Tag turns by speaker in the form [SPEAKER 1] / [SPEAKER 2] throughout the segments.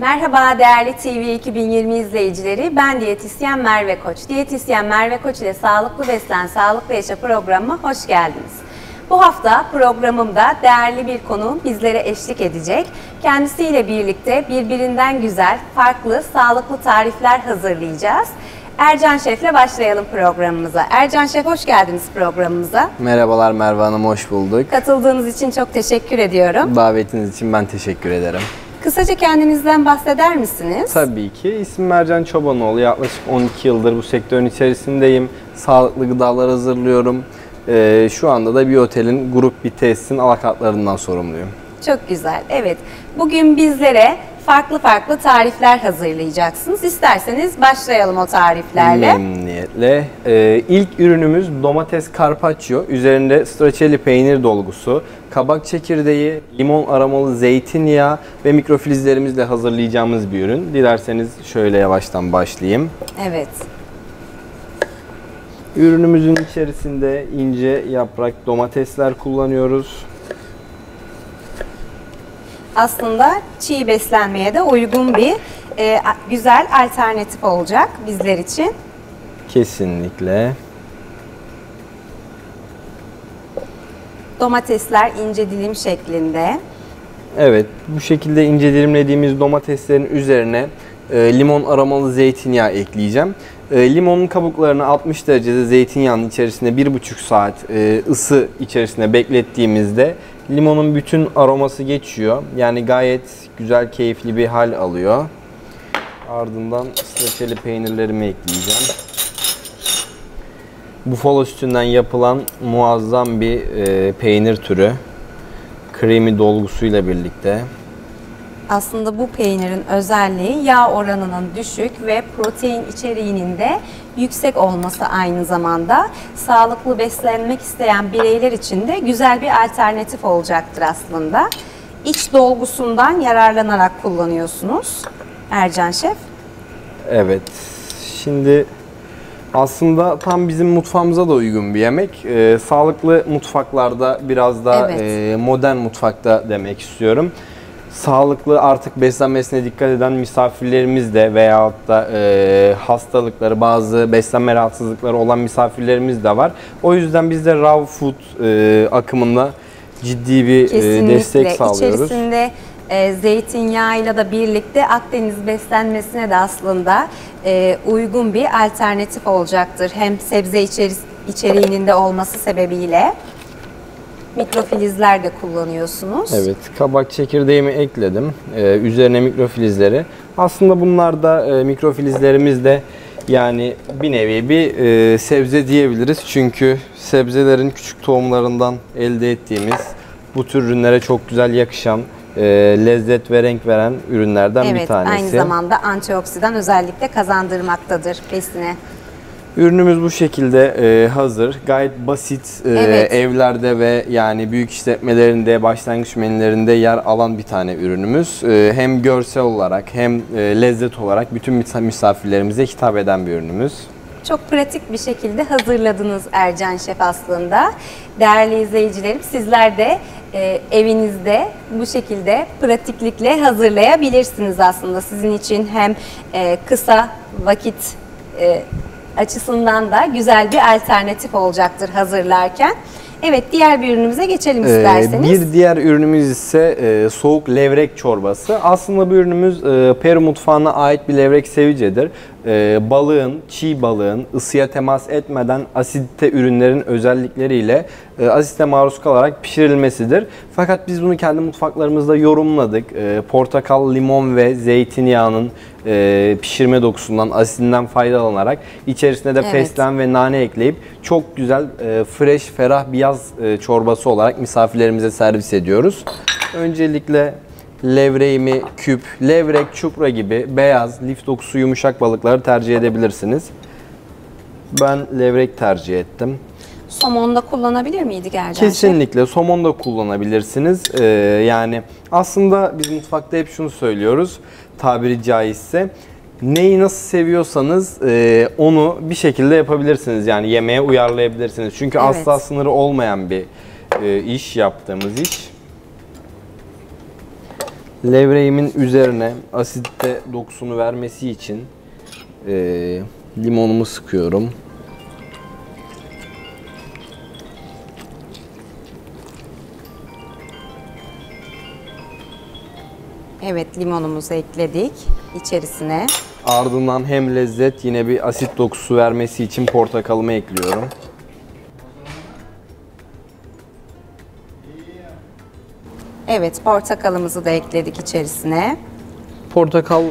[SPEAKER 1] Merhaba değerli TV 2020 izleyicileri, ben diyetisyen Merve Koç. Diyetisyen Merve Koç ile Sağlıklı Beslen, Sağlıklı Yaşa programıma hoş geldiniz. Bu hafta programımda değerli bir konuğum bizlere eşlik edecek. Kendisiyle birlikte birbirinden güzel, farklı, sağlıklı tarifler hazırlayacağız. Ercan Şef'le başlayalım programımıza. Ercan Şef, hoş geldiniz programımıza.
[SPEAKER 2] Merhabalar Merve Hanım, hoş bulduk.
[SPEAKER 1] Katıldığınız için çok teşekkür ediyorum.
[SPEAKER 2] Davetiniz için ben teşekkür ederim.
[SPEAKER 1] Kısaca kendinizden bahseder misiniz?
[SPEAKER 2] Tabii ki. İsmim Ercan Çobanoğlu. Yaklaşık 12 yıldır bu sektörün içerisindeyim. Sağlıklı gıdalar hazırlıyorum. Şu anda da bir otelin grup bir tesisin alakatlarından sorumluyum.
[SPEAKER 1] Çok güzel. Evet. Bugün bizlere farklı tarifler hazırlayacaksınız. İsterseniz başlayalım o tariflerle.
[SPEAKER 2] Memnuniyetle. İlk ürünümüz domates carpaccio. Üzerinde stracciatella peynir dolgusu, kabak çekirdeği, limon aromalı zeytinyağı ve mikrofilizlerimizle hazırlayacağımız bir ürün. Dilerseniz şöyle yavaştan başlayayım.
[SPEAKER 1] Evet.
[SPEAKER 2] Ürünümüzün içerisinde ince yaprak domatesler kullanıyoruz.
[SPEAKER 1] Aslında çiğ beslenmeye de uygun bir güzel alternatif olacak bizler için.
[SPEAKER 2] Kesinlikle.
[SPEAKER 1] Domatesler ince dilim şeklinde.
[SPEAKER 2] Evet, bu şekilde ince dilimlediğimiz domateslerin üzerine limon aromalı zeytinyağı ekleyeceğim. Limonun kabuklarını 60 derecede zeytinyağının içerisinde 1,5 saat ısı içerisinde beklettiğimizde limonun bütün aroması geçiyor. Yani gayet güzel, keyifli bir hal alıyor. Ardından stracciatella peynirlerimi ekleyeceğim. Bufalo sütünden yapılan muazzam bir peynir türü. Kremi dolgusuyla birlikte.
[SPEAKER 1] Aslında bu peynirin özelliği yağ oranının düşük ve protein içeriğinin de yüksek olması aynı zamanda. Sağlıklı beslenmek isteyen bireyler için de güzel bir alternatif olacaktır aslında. İç dolgusundan yararlanarak kullanıyorsunuz Ercan Şef.
[SPEAKER 2] Evet. Şimdi aslında tam bizim mutfağımıza da uygun bir yemek. Sağlıklı mutfaklarda biraz da modern mutfakta demek istiyorum. Sağlıklı artık beslenmesine dikkat eden misafirlerimiz de veyahut da hastalıkları, bazı beslenme rahatsızlıkları olan misafirlerimiz de var. O yüzden biz de raw food akımında ciddi bir destek sağlıyoruz.
[SPEAKER 1] İçerisinde zeytinyağıyla da birlikte Akdeniz beslenmesine de aslında uygun bir alternatif olacaktır. Hem sebze içeriğinin de olması sebebiyle. Mikrofilizler de kullanıyorsunuz.
[SPEAKER 2] Evet, kabak çekirdeğimi ekledim. Üzerine mikrofilizleri. Aslında bunlar da mikrofilizlerimiz de yani bir nevi bir sebze diyebiliriz. Çünkü sebzelerin küçük tohumlarından elde ettiğimiz bu tür ürünlere çok güzel yakışan, lezzet ve renk veren ürünlerden bir tanesi.
[SPEAKER 1] Evet, aynı zamanda antioksidan özellikle kazandırmaktadır besine.
[SPEAKER 2] Ürünümüz bu şekilde hazır. Gayet basit, evlerde ve yani büyük işletmelerinde, başlangıç menülerinde yer alan bir tane ürünümüz. Hem görsel olarak hem lezzet olarak bütün misafirlerimize hitap eden bir ürünümüz.
[SPEAKER 1] Çok pratik bir şekilde hazırladınız Ercan Şef aslında. Değerli izleyicilerim, sizler de evinizde bu şekilde pratiklikle hazırlayabilirsiniz aslında. Sizin için hem kısa vakit açısından da güzel bir alternatif olacaktır hazırlarken. Evet, diğer bir ürünümüze geçelim isterseniz.
[SPEAKER 2] Bir diğer ürünümüz ise soğuk levrek çorbası. Aslında bu ürünümüz Peru mutfağına ait bir levrek sevicedir. Balığın, çiğ balığın ısıya temas etmeden asite ürünlerin özellikleriyle asite maruz kalarak pişirilmesidir. Fakat biz bunu kendi mutfaklarımızda yorumladık. Portakal, limon ve zeytinyağının pişirme dokusundan, asidinden faydalanarak içerisine de fesleğen ve nane ekleyip çok güzel, fresh, ferah bir yaz çorbası olarak misafirlerimize servis ediyoruz. Öncelikle levreğimi küp, levrek, çupra gibi beyaz, lif dokusu yumuşak balıkları tercih edebilirsiniz. Ben levrek tercih ettim.
[SPEAKER 1] Somon da kullanabilir miydik Ercan Şef?
[SPEAKER 2] Kesinlikle somon da kullanabilirsiniz. Yani aslında biz mutfakta hep şunu söylüyoruz, tabiri caizse. Neyi nasıl seviyorsanız onu bir şekilde yapabilirsiniz. Yani yemeğe uyarlayabilirsiniz. Çünkü asla sınırı olmayan bir iş, yaptığımız iş. Levreğimin üzerine asidite dokusunu vermesi için limonumu sıkıyorum.
[SPEAKER 1] Evet, limonumuzu ekledik içerisine.
[SPEAKER 2] Ardından hem lezzet yine bir asit dokusu vermesi için portakalımı ekliyorum.
[SPEAKER 1] Evet, portakalımızı da ekledik içerisine.
[SPEAKER 2] Portakal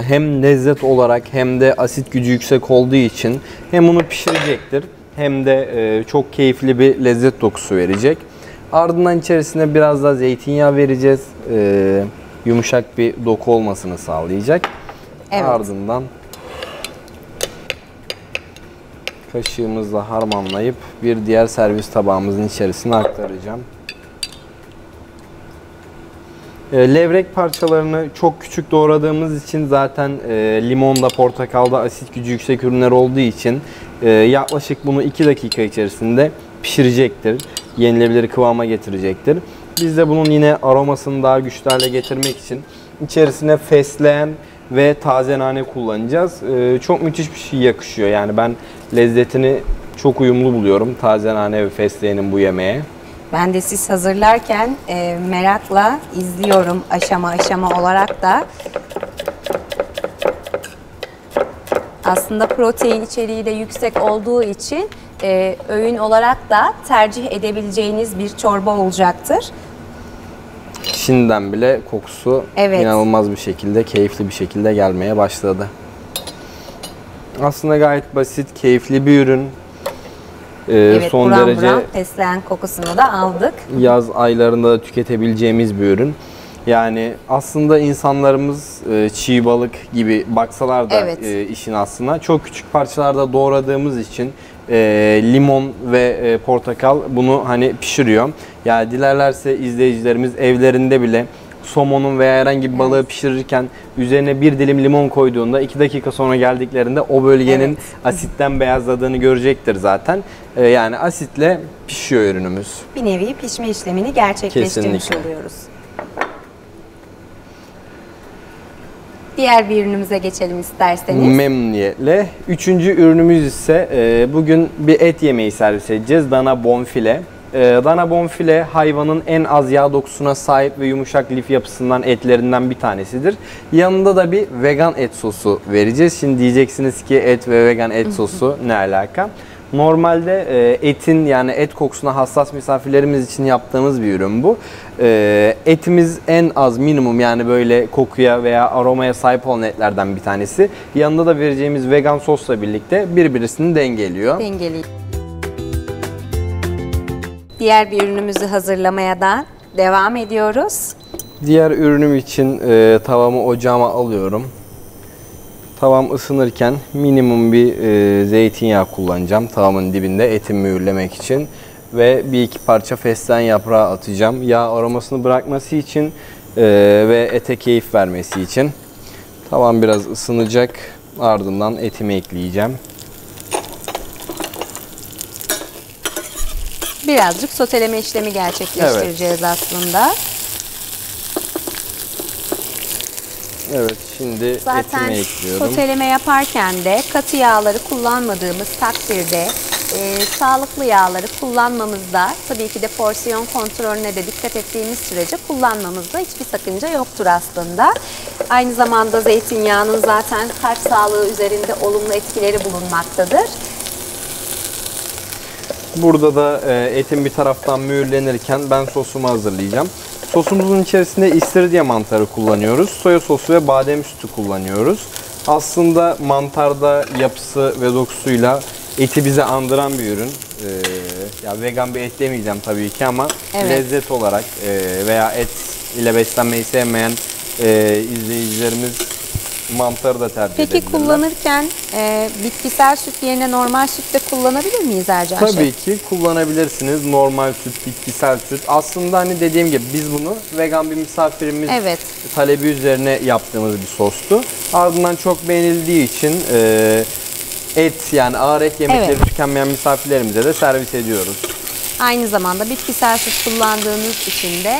[SPEAKER 2] hem lezzet olarak hem de asit gücü yüksek olduğu için hem onu pişirecektir hem de çok keyifli bir lezzet dokusu verecek. Ardından içerisine biraz da zeytinyağı vereceğiz. Yumuşak bir doku olmasını sağlayacak.
[SPEAKER 1] Evet.
[SPEAKER 2] Ardından kaşığımızla harmanlayıp bir diğer servis tabağımızın içerisine aktaracağım. Levrek parçalarını çok küçük doğradığımız için zaten limonda, portakalda asit gücü yüksek ürünler olduğu için yaklaşık bunu 2 dakika içerisinde pişirecektir. Yenilebilir kıvama getirecektir. Biz de bunun yine aromasını daha güçlü hale getirmek için içerisine fesleğen ve taze nane kullanacağız. Çok müthiş bir şey yakışıyor. Yani ben lezzetini çok uyumlu buluyorum taze nane ve fesleğenin bu yemeğe.
[SPEAKER 1] Ben de siz hazırlarken merakla izliyorum aşama aşama olarak da. Aslında protein içeriği de yüksek olduğu için öğün olarak da tercih edebileceğiniz bir çorba olacaktır.
[SPEAKER 2] Şimdiden bile kokusu inanılmaz bir şekilde, keyifli bir şekilde gelmeye başladı. Aslında gayet basit, keyifli bir ürün.
[SPEAKER 1] Evet,
[SPEAKER 2] son
[SPEAKER 1] buram
[SPEAKER 2] derece
[SPEAKER 1] buram fesleğen kokusunu da aldık.
[SPEAKER 2] yaz aylarında da tüketebileceğimiz bir ürün. Yani aslında insanlarımız çiğ balık gibi baksalar da işin aslında çok küçük parçalarda doğradığımız için limon ve portakal bunu hani pişiriyor. Yani dilerlerse izleyicilerimiz evlerinde bile somonun veya herhangi bir balığı pişirirken üzerine bir dilim limon koyduğunda 2 dakika sonra geldiklerinde o bölgenin asitten beyazladığını görecektir zaten. Yani asitle pişiyor ürünümüz.
[SPEAKER 1] Bir nevi pişme işlemini gerçekleştirmiş oluyoruz. Diğer bir ürünümüze geçelim isterseniz.
[SPEAKER 2] Memnuniyetle. Üçüncü ürünümüz ise bugün bir et yemeği servis edeceğiz. Dana bonfile. Dana bonfile hayvanın en az yağ dokusuna sahip ve yumuşak lif yapısından etlerinden bir tanesidir. Yanında da bir vegan et sosu vereceğiz. Şimdi diyeceksiniz ki et ve vegan et sosu ne alaka? Normalde etin yani et kokusuna hassas misafirlerimiz için yaptığımız bir ürün bu. Etimiz en az minimum yani böyle kokuya veya aromaya sahip olan etlerden bir tanesi. Yanında da vereceğimiz vegan sosla birlikte birbirini dengeliyor.
[SPEAKER 1] Diğer bir ürünümüzü hazırlamaya da devam ediyoruz.
[SPEAKER 2] Diğer ürünüm için tavamı ocağıma alıyorum. Tavam ısınırken minimum bir zeytinyağı kullanacağım. Tavamın dibinde etimi mühürlemek için. Ve bir iki parça fesleğen yaprağı atacağım. Yağ aromasını bırakması için ve ete keyif vermesi için. Tavam biraz ısınacak. Ardından etimi ekleyeceğim.
[SPEAKER 1] Birazcık soteleme işlemi gerçekleştireceğiz aslında.
[SPEAKER 2] Evet, şimdi
[SPEAKER 1] zaten
[SPEAKER 2] etimi ekliyorum.
[SPEAKER 1] soteleme yaparken de katı yağları kullanmadığımız takdirde sağlıklı yağları kullanmamızda, tabii ki de porsiyon kontrolüne de dikkat ettiğimiz sürece kullanmamızda hiçbir sakınca yoktur aslında. Aynı zamanda zeytinyağının zaten kalp sağlığı üzerinde olumlu etkileri bulunmaktadır.
[SPEAKER 2] Burada da etin bir taraftan mühürlenirken ben sosumu hazırlayacağım. Sosumuzun içerisinde istiridye mantarı kullanıyoruz. Soya sosu ve badem sütü kullanıyoruz. Aslında mantarda yapısı ve dokusuyla eti bize andıran bir ürün. Ya vegan bir et demeyeceğim tabii ki ama lezzet olarak veya et ile beslenmeyi sevmeyen izleyicilerimiz mantarı da tercih edebilirler.
[SPEAKER 1] Peki kullanırken bitkisel süt yerine normal süt de kullanabilir miyiz Ercan Şef?
[SPEAKER 2] Tabii ki kullanabilirsiniz. Normal süt, bitkisel süt. Aslında hani dediğim gibi biz bunu vegan bir misafirimiz talebi üzerine yaptığımız bir sostu. Ardından çok beğenildiği için et yani ağır et yemekleri tükenmeyen misafirlerimize de servis ediyoruz.
[SPEAKER 1] Aynı zamanda bitkisel süt kullandığınız için de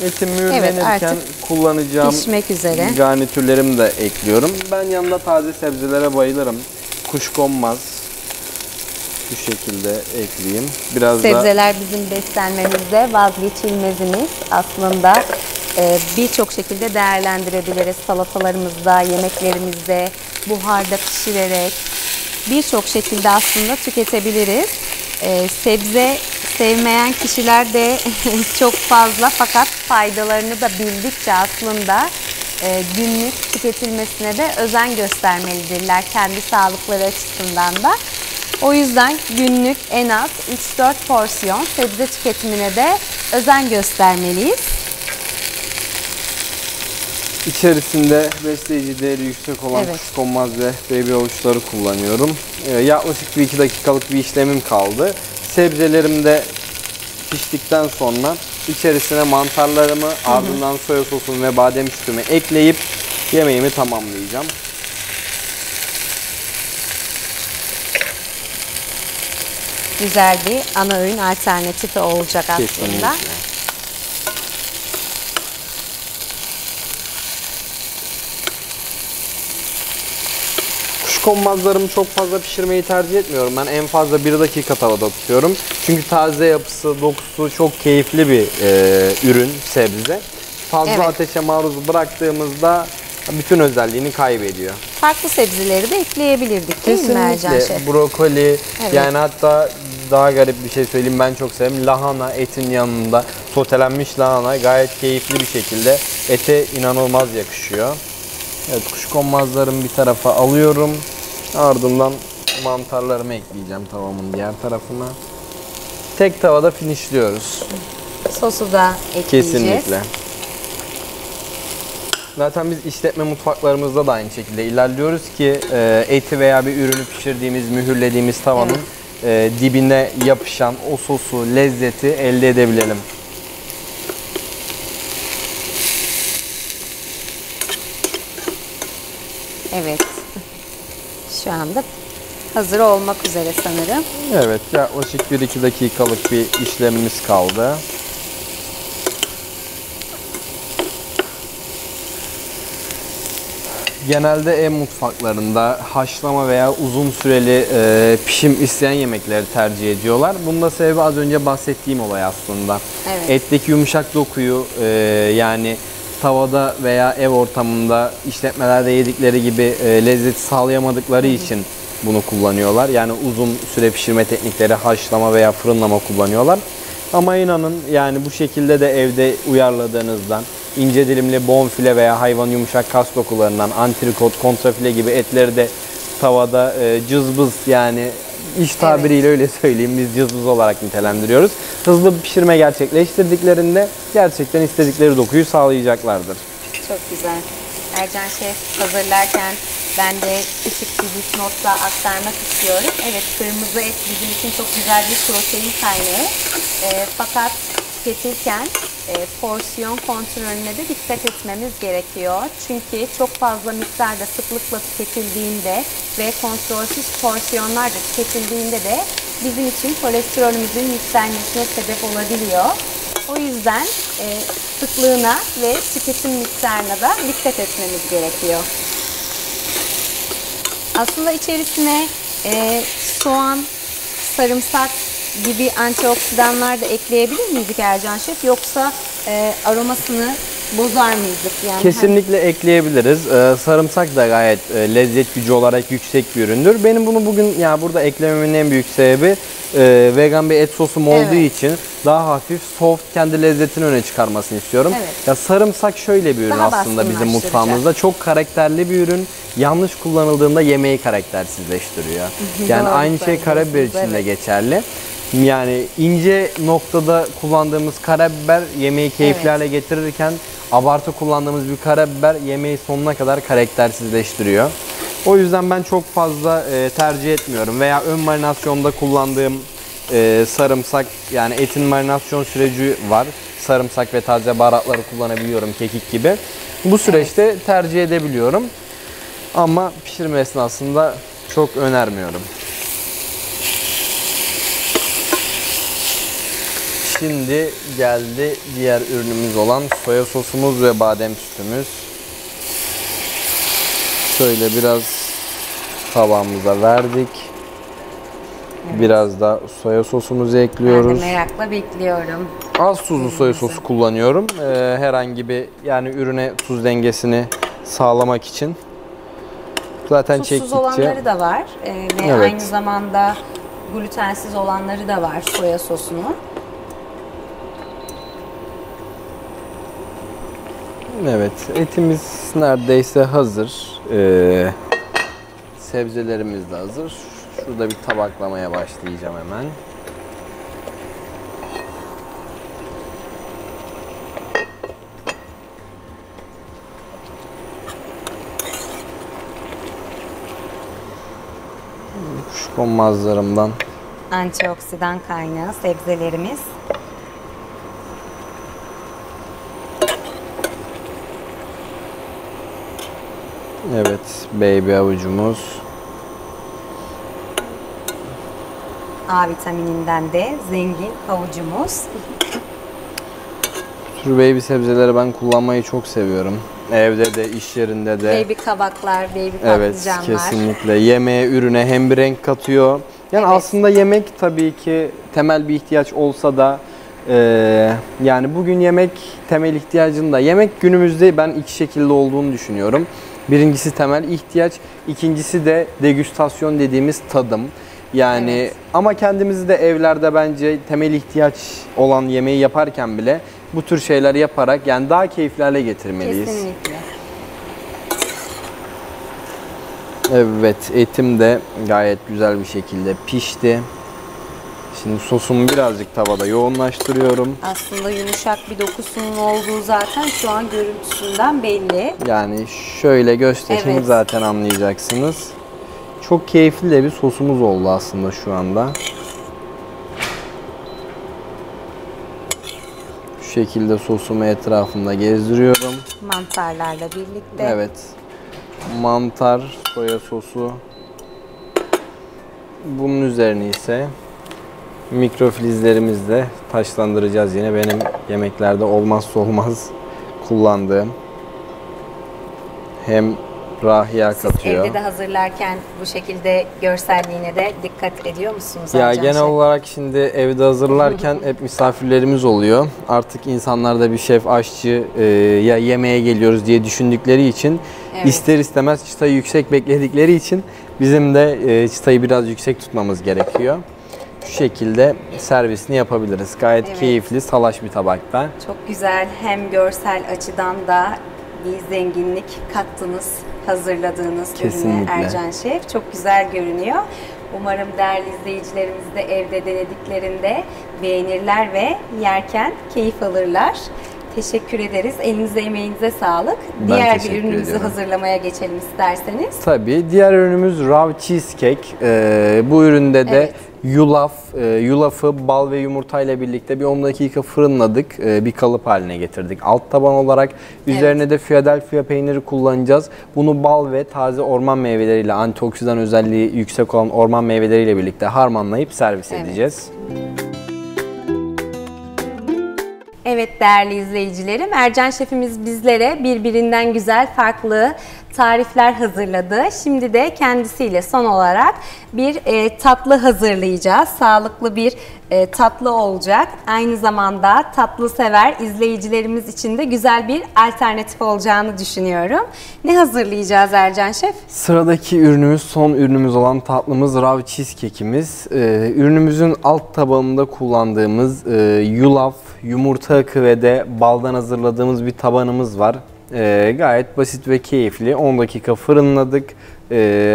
[SPEAKER 2] Etim mühürlenirken
[SPEAKER 1] artık
[SPEAKER 2] kullanacağım
[SPEAKER 1] pişmek üzere.
[SPEAKER 2] garnitürlerimi de ekliyorum. Ben yanında taze sebzelere bayılırım. Kuşkonmaz bu şekilde ekleyeyim. Biraz
[SPEAKER 1] Sebzeler bizim beslenmemizde vazgeçilmezimiz. Aslında birçok şekilde değerlendirebiliriz. Salatalarımızda, yemeklerimizde, buharda pişirerek birçok şekilde aslında tüketebiliriz. Sebze sevmeyen kişiler de çok fazla, fakat faydalarını da bildikçe aslında günlük tüketilmesine de özen göstermelidirler kendi sağlıkları açısından da. O yüzden günlük en az 3-4 porsiyon sebze tüketimine de özen göstermeliyiz.
[SPEAKER 2] İçerisinde besleyici değeri yüksek olan
[SPEAKER 1] Evet.
[SPEAKER 2] kuşkonmaz ve baby havuçları kullanıyorum. Yaklaşık bir 2 dakikalık bir işlemim kaldı. Sebzelerim de piştikten sonra içerisine mantarlarımı, ardından soya sosumu ve badem sütümü ekleyip yemeğimi tamamlayacağım.
[SPEAKER 1] Güzel bir ana öğün alternatifi olacak aslında.
[SPEAKER 2] Kesinlikle. Kuşkonmazlarımı çok fazla pişirmeyi tercih etmiyorum. Ben en fazla 1 dakika tavada tutuyorum. Çünkü taze yapısı, dokusu çok keyifli bir ürün, sebze. Fazla
[SPEAKER 1] Evet.
[SPEAKER 2] ateşe maruz bıraktığımızda bütün özelliğini kaybediyor.
[SPEAKER 1] Farklı sebzeleri de ekleyebilirdik değil mi Ercan
[SPEAKER 2] Kesinlikle.
[SPEAKER 1] Şef?
[SPEAKER 2] Brokoli,
[SPEAKER 1] Evet.
[SPEAKER 2] yani hatta daha garip bir şey söyleyeyim, ben çok severim. Lahana etin yanında, sotelenmiş lahana gayet keyifli bir şekilde ete inanılmaz yakışıyor. Evet, kuşkonmazlarımı bir tarafa alıyorum. Ardından mantarlarımı ekleyeceğim tavamın diğer tarafına. Tek tavada finishliyoruz.
[SPEAKER 1] Sosu da ekleyeceğiz.
[SPEAKER 2] Kesinlikle. Zaten biz işletme mutfaklarımızda da aynı şekilde ilerliyoruz ki eti veya bir ürünü pişirdiğimiz, mühürlediğimiz tavanın dibine yapışan o sosu, lezzeti elde edebilelim.
[SPEAKER 1] Evet. Şu anda hazır olmak üzere sanırım.
[SPEAKER 2] Evet, yaklaşık 1-2 dakikalık bir işlemimiz kaldı. Genelde ev mutfaklarında haşlama veya uzun süreli pişim isteyen yemekleri tercih ediyorlar. Bunun da sebebi az önce bahsettiğim olay aslında.
[SPEAKER 1] Evet.
[SPEAKER 2] Etteki yumuşak dokuyu yani tavada veya ev ortamında işletmelerde yedikleri gibi lezzeti sağlayamadıkları için bunu kullanıyorlar. Yani uzun süre pişirme teknikleri, haşlama veya fırınlama kullanıyorlar. Ama inanın yani bu şekilde de evde uyarladığınızdan ince dilimli bonfile veya hayvan yumuşak kas dokularından antrikot, kontrafile gibi etleri de tavada cızbız, yani iş tabiriyle öyle söyleyeyim, biz cızbız olarak nitelendiriyoruz. Hızlı bir pişirme gerçekleştirdiklerinde gerçekten istedikleri dokuyu sağlayacaklardır.
[SPEAKER 1] Çok güzel. Ercan Şef hazırlarken ben de küçük bir dipnotla aktarmak istiyorum. Evet, kırmızı et bizim için çok güzel bir protein kaynağı. Fakat tüketirken porsiyon kontrolüne de dikkat etmemiz gerekiyor. Çünkü çok fazla miktarda sıklıkla tüketildiğinde ve kontrolsüz porsiyonlarla tüketildiğinde de bizim için kolesterolümüzün yükselmesine sebep olabiliyor. O yüzden sıklığına ve tüketim miktarına da dikkat etmemiz gerekiyor. Aslında içerisine soğan, sarımsak gibi antioksidanlar da ekleyebilir miydik Ercan Şef? Yoksa aromasını bozar mıydık? Yani
[SPEAKER 2] Kesinlikle ekleyebiliriz. Sarımsak da gayet lezzet gücü olarak yüksek bir üründür. Benim bunu bugün burada eklememin en büyük sebebi vegan bir et sosum olduğu için daha hafif, soft, kendi lezzetini öne çıkarmasını istiyorum.
[SPEAKER 1] Evet.
[SPEAKER 2] Ya sarımsak şöyle bir ürün
[SPEAKER 1] Daha
[SPEAKER 2] aslında bizim
[SPEAKER 1] baskınlaştıracak.
[SPEAKER 2] mutfağımızda. Çok karakterli bir ürün. Yanlış kullanıldığında yemeği karaktersizleştiriyor. Yani
[SPEAKER 1] Doğru
[SPEAKER 2] aynı şey karabiber için
[SPEAKER 1] söylüyorsunuz,
[SPEAKER 2] de
[SPEAKER 1] evet.
[SPEAKER 2] geçerli. Yani ince noktada kullandığımız karabiber yemeği keyifli
[SPEAKER 1] Evet.
[SPEAKER 2] hale getirirken abartı kullandığımız bir karabiber yemeği sonuna kadar karaktersizleştiriyor. O yüzden ben çok fazla tercih etmiyorum. Veya ön marinasyonda kullandığım sarımsak, yani etin marinasyon süreci var. Sarımsak ve taze baharatları kullanabiliyorum, kekik gibi. Bu süreçte tercih edebiliyorum. Ama pişirme esnasında çok önermiyorum. Şimdi geldi diğer ürünümüz olan soya sosumuz ve badem sütümüz. Şöyle biraz tabağımıza verdik. Evet. Biraz da soya sosumuzu ekliyoruz.
[SPEAKER 1] Ben de merakla bekliyorum.
[SPEAKER 2] Az tuzlu soya sosu kullanıyorum. Herhangi bir yani ürüne tuz dengesini sağlamak için. Zaten
[SPEAKER 1] tuzsuz
[SPEAKER 2] çektikçe.
[SPEAKER 1] Olanları da var ve
[SPEAKER 2] evet.
[SPEAKER 1] aynı zamanda glutensiz olanları da var soya sosunun.
[SPEAKER 2] Evet, etimiz neredeyse hazır. Sebzelerimiz de hazır. Şurada bir tabaklamaya başlayacağım hemen. Kuşkonmazlarımdan.
[SPEAKER 1] Antioksidan kaynağı sebzelerimiz.
[SPEAKER 2] Evet, baby avucumuz.
[SPEAKER 1] A vitamininden de zengin havucumuz.
[SPEAKER 2] Bu tür baby sebzeleri ben kullanmayı çok seviyorum. Evde de, iş yerinde de.
[SPEAKER 1] Baby kabaklar, baby
[SPEAKER 2] evet,
[SPEAKER 1] patlıcanlar.
[SPEAKER 2] kesinlikle. Yemeğe, ürüne hem bir renk katıyor. Yani evet. Aslında yemek tabii ki temel bir ihtiyaç olsa da yani bugün yemek temel ihtiyacında. Yemek günümüzde ben iki şekilde olduğunu düşünüyorum. Birincisi temel ihtiyaç, ikincisi de degüstasyon dediğimiz tadım. Yani evet. Ama kendimizi de evlerde bence temel ihtiyaç olan yemeği yaparken bile bu tür şeyler yaparak yani daha keyifli hale getirmeliyiz.
[SPEAKER 1] Kesinlikle.
[SPEAKER 2] Evet, etim de gayet güzel bir şekilde pişti. Şimdi sosumu birazcık tavada yoğunlaştırıyorum.
[SPEAKER 1] Aslında yumuşak bir dokusunun olduğu zaten şu an görüntüsünden belli.
[SPEAKER 2] Yani şöyle göstereyim evet. Zaten anlayacaksınız. Çok keyifli de bir sosumuz oldu aslında şu anda. Şu şekilde sosumu etrafında gezdiriyorum.
[SPEAKER 1] Mantarlarla birlikte.
[SPEAKER 2] Evet. Mantar, soya sosu. Bunun üzerine ise mikrofilizlerimizle taşlandıracağız yine. Benim yemeklerde olmazsa olmaz kullandığım. Hem rahiya katıyor.
[SPEAKER 1] Siz evde de hazırlarken bu şekilde görselliğine de dikkat ediyor musunuz?
[SPEAKER 2] Ya genel olarak şimdi evde hazırlarken hep misafirlerimiz oluyor. Artık insanlar da bir şef, aşçı ya yemeğe geliyoruz diye düşündükleri için evet. ister istemez çıtayı yüksek bekledikleri için bizim de çıtayı biraz yüksek tutmamız gerekiyor. Şu şekilde servisini yapabiliriz. Gayet evet. Keyifli, salaş bir tabakta.
[SPEAKER 1] Çok güzel. Hem görsel açıdan da bir zenginlik kattınız hazırladığınız ürüne Ercan Şef. Çok güzel görünüyor. Umarım değerli izleyicilerimiz de evde denediklerinde beğenirler ve yerken keyif alırlar. Teşekkür ederiz. Elinize emeğinize sağlık. Diğer bir ürünümüzü hazırlamaya geçelim isterseniz.
[SPEAKER 2] Tabii. Diğer ürünümüz Raw Cheesecake. Bu üründe de evet. Yulafı bal ve yumurta ile birlikte bir 10 dakika fırınladık. Bir kalıp haline getirdik. Alt taban olarak üzerine evet. de Philadelphia peyniri kullanacağız. Bunu bal ve taze orman meyveleriyle, antioksidan özelliği yüksek olan orman meyveleriyle birlikte harmanlayıp servis evet. edeceğiz.
[SPEAKER 1] Evet değerli izleyicilerim, Ercan Şefimiz bizlere birbirinden güzel, farklı tarifler hazırladı. Şimdi de kendisiyle son olarak bir tatlı hazırlayacağız. Sağlıklı bir tatlı olacak. Aynı zamanda tatlı sever izleyicilerimiz için de güzel bir alternatif olacağını düşünüyorum. Ne hazırlayacağız Ercan Şef?
[SPEAKER 2] Sıradaki ürünümüz, son ürünümüz olan tatlımız Raw Cheesecake'imiz. Ürünümüzün alt tabanında kullandığımız yulaf, yumurta akı ve de baldan hazırladığımız bir tabanımız var. Gayet basit ve keyifli. 10 dakika fırınladık.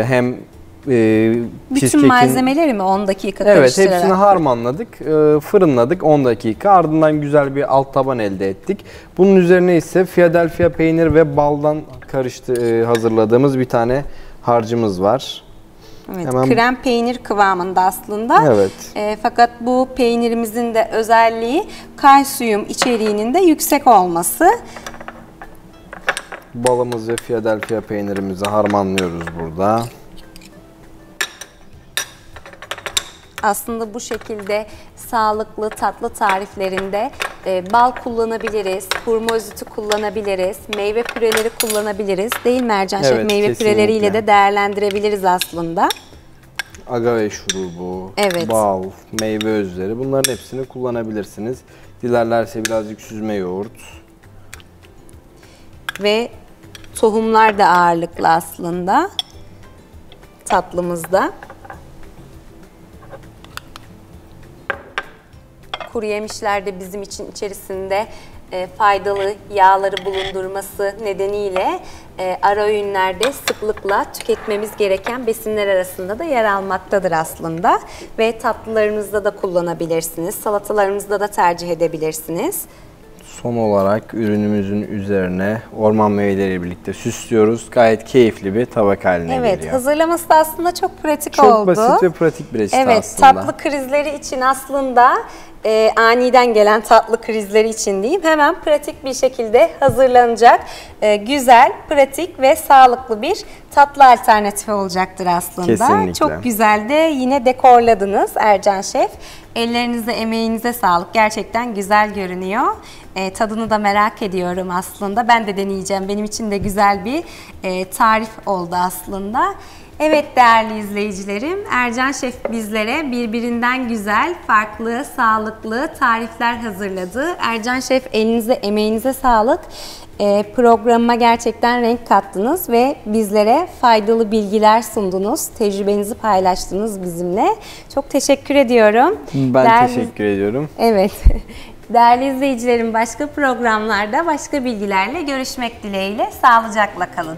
[SPEAKER 2] Hem
[SPEAKER 1] bütün malzemeleri mi 10 dakika karıştırarak?
[SPEAKER 2] Evet, hepsini harmanladık, fırınladık 10 dakika. Ardından güzel bir alt taban elde ettik. Bunun üzerine ise Philadelphia peynir ve baldan hazırladığımız bir tane harcımız var.
[SPEAKER 1] Evet, krem peynir kıvamında aslında.
[SPEAKER 2] Evet.
[SPEAKER 1] Fakat bu peynirimizin de özelliği kalsiyum içeriğinin de yüksek olması.
[SPEAKER 2] Balımız ve Philadelphia peynirimizi harmanlıyoruz burada.
[SPEAKER 1] Aslında bu şekilde sağlıklı tatlı tariflerinde bal kullanabiliriz, hurma özütü kullanabiliriz, meyve püreleri kullanabiliriz. Değil mi Ercan Şef?
[SPEAKER 2] Evet,
[SPEAKER 1] Meyve
[SPEAKER 2] kesinlikle.
[SPEAKER 1] püreleriyle de değerlendirebiliriz aslında.
[SPEAKER 2] Agave şurubu,
[SPEAKER 1] Evet.
[SPEAKER 2] bal, meyve özleri bunların hepsini kullanabilirsiniz. Dilerlerse birazcık süzme yoğurt.
[SPEAKER 1] Ve tohumlar da ağırlıklı aslında tatlımızda. Kuru yemişler de bizim için içerisinde faydalı yağları bulundurması nedeniyle ara öğünlerde sıklıkla tüketmemiz gereken besinler arasında da yer almaktadır aslında. Ve tatlılarınızda da kullanabilirsiniz, salatalarınızda da tercih edebilirsiniz.
[SPEAKER 2] Son olarak ürünümüzün üzerine orman meyveleriyle birlikte süslüyoruz. Gayet keyifli bir tabak haline
[SPEAKER 1] Evet,
[SPEAKER 2] geliyor.
[SPEAKER 1] hazırlaması da aslında çok pratik
[SPEAKER 2] Çok
[SPEAKER 1] oldu.
[SPEAKER 2] basit ve pratik bir reçete
[SPEAKER 1] Evet,
[SPEAKER 2] aslında.
[SPEAKER 1] tatlı krizleri için aslında aniden gelen tatlı krizleri için diyeyim hemen pratik bir şekilde hazırlanacak güzel, pratik ve sağlıklı bir tatlı alternatifi olacaktır aslında.
[SPEAKER 2] Kesinlikle.
[SPEAKER 1] Çok güzel de yine dekorladınız Ercan Şef. Ellerinize, emeğinize sağlık. Gerçekten güzel görünüyor. Tadını da merak ediyorum aslında. Ben de deneyeceğim. Benim için de güzel bir tarif oldu aslında. Evet değerli izleyicilerim, Ercan Şef bizlere birbirinden güzel, farklı, sağlıklı tarifler hazırladı. Ercan Şef elinize, emeğinize sağlık. Programıma gerçekten renk kattınız ve bizlere faydalı bilgiler sundunuz. Tecrübenizi paylaştınız bizimle. Çok teşekkür ediyorum.
[SPEAKER 2] Ben teşekkür ediyorum.
[SPEAKER 1] Evet. Değerli izleyicilerim, başka programlarda başka bilgilerle görüşmek dileğiyle. Sağlıcakla kalın.